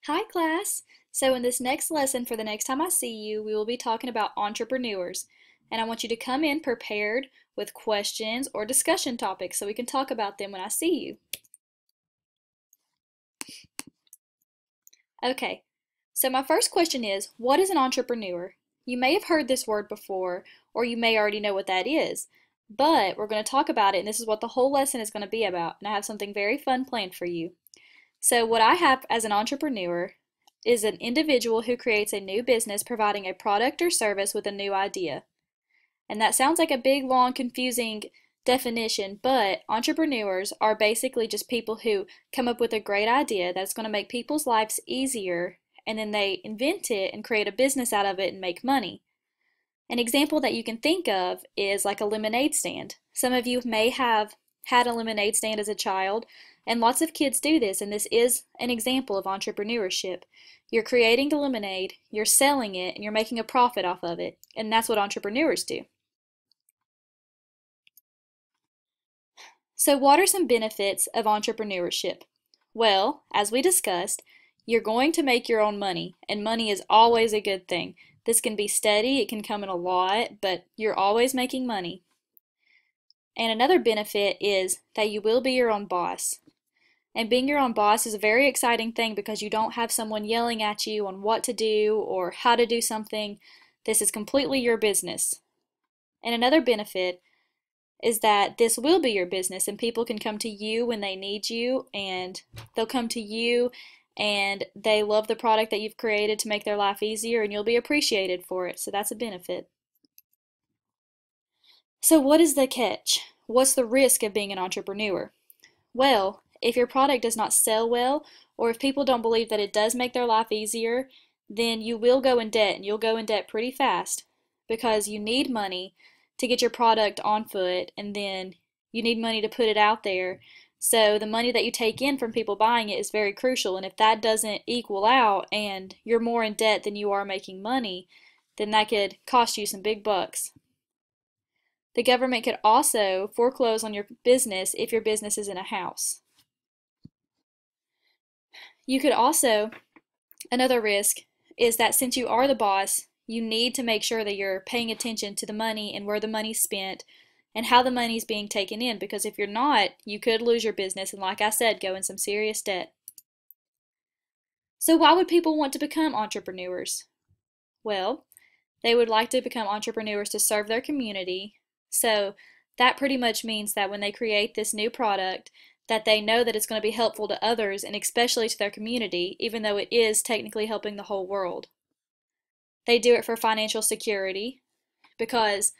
Hi class! So in this next lesson, for the next time I see you, we will be talking about entrepreneurs. And I want you to come in prepared with questions or discussion topics so we can talk about them when I see you. Okay, so my first question is, what is an entrepreneur? You may have heard this word before, or you may already know what that is, but we're going to talk about it, and this is what the whole lesson is going to be about, and I have something very fun planned for you. So what I have as an entrepreneur is an individual who creates a new business providing a product or service with a new idea. And that sounds like a big, long, confusing definition, but entrepreneurs are basically just people who come up with a great idea that's going to make people's lives easier, and then they invent it and create a business out of it and make money. An example that you can think of is like a lemonade stand. Some of you may have had a lemonade stand as a child, and lots of kids do this, and this is an example of entrepreneurship. You're creating a lemonade, you're selling it, and you're making a profit off of it, and that's what entrepreneurs do. So what are some benefits of entrepreneurship? Well, as we discussed, you're going to make your own money, and money is always a good thing. This can be steady, it can come in a lot, but you're always making money. And another benefit is that you will be your own boss. And being your own boss is a very exciting thing because you don't have someone yelling at you on what to do or how to do something. This is completely your business. And another benefit is that this will be your business and people can come to you when they need you, and they'll come to you and they love the product that you've created to make their life easier, and you'll be appreciated for it. So that's a benefit. So what is the catch? What's the risk of being an entrepreneur? Well, if your product does not sell well, or if people don't believe that it does make their life easier, then you will go in debt, and you'll go in debt pretty fast because you need money to get your product on foot, and then you need money to put it out there. So the money that you take in from people buying it is very crucial, and if that doesn't equal out and you're more in debt than you are making money, then that could cost you some big bucks. The government could also foreclose on your business if your business is in a house. You could also, another risk is that since you are the boss, you need to make sure that you're paying attention to the money and where the money's spent and how the money's being taken in, because if you're not, you could lose your business and, like I said, go in some serious debt. So why would people want to become entrepreneurs? Well, they would like to become entrepreneurs to serve their community. So that pretty much means that when they create this new product, that they know that it's going to be helpful to others and especially to their community, even though it is technically helping the whole world. They do it for financial security because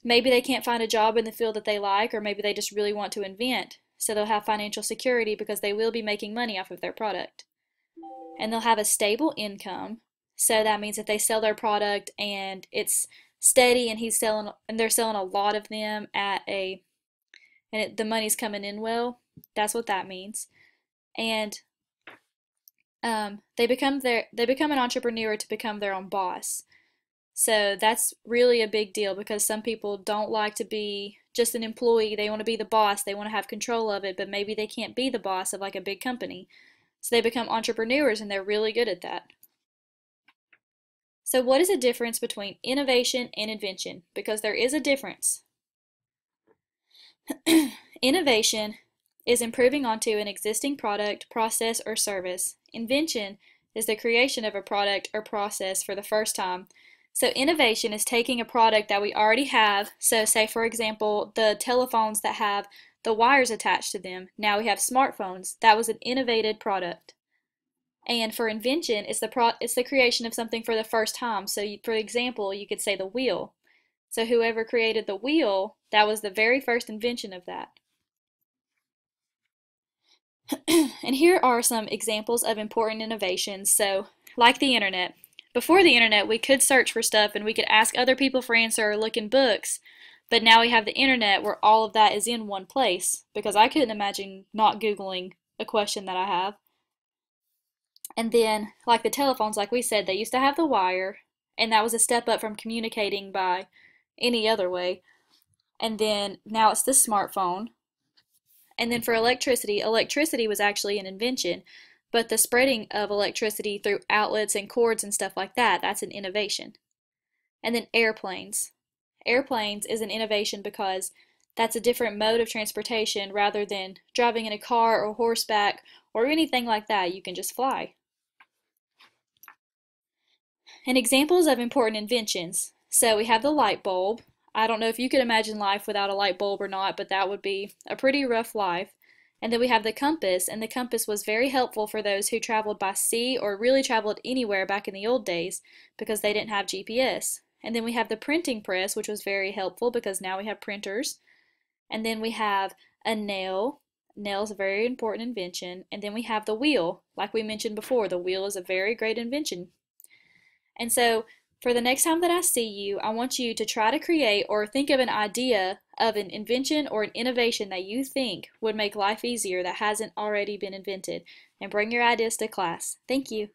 maybe they can't find a job in the field that they like, or maybe they just really want to invent. So they'll have financial security because they will be making money off of their product. And they'll have a stable income. So that means if they sell their product and it's steady and they're selling a lot of them the money's coming in well, that's what that means. And they become an entrepreneur to become their own boss. So that's really a big deal because some people don't like to be just an employee. They want to be the boss. They want to have control of it, but maybe they can't be the boss of like a big company. So they become entrepreneurs and they're really good at that. So what is the difference between innovation and invention? Because there is a difference. Innovation is improving onto an existing product, process, or service. Invention is the creation of a product or process for the first time. So innovation is taking a product that we already have. So say, for example, the telephones that have the wires attached to them. Now we have smartphones. That was an innovated product. And for invention, it's the creation of something for the first time. So for example, you could say the wheel. So whoever created the wheel, that was the very first invention of that. And here are some examples of important innovations. So, like the internet. Before the internet, we could search for stuff and we could ask other people for answer or look in books, but now we have the internet where all of that is in one place, because I couldn't imagine not Googling a question that I have. And then, like the telephones, like we said, they used to have the wire, and that was a step up from communicating by any other way. And then now it's the smartphone. And then for electricity, electricity was actually an invention. But the spreading of electricity through outlets and cords and stuff like that, that's an innovation. And then airplanes. Airplanes is an innovation because that's a different mode of transportation rather than driving in a car or horseback or anything like that. You can just fly. And examples of important inventions. So we have the light bulb. I don't know if you could imagine life without a light bulb or not, but that would be a pretty rough life. And then we have the compass, and the compass was very helpful for those who traveled by sea or really traveled anywhere back in the old days because they didn't have GPS. And then we have the printing press, which was very helpful because now we have printers. And then we have a nail. Nail is a very important invention. And then we have the wheel. Like we mentioned before, the wheel is a very great invention. And so for the next time that I see you, I want you to try to create or think of an idea of an invention or an innovation that you think would make life easier that hasn't already been invented. And bring your ideas to class. Thank you.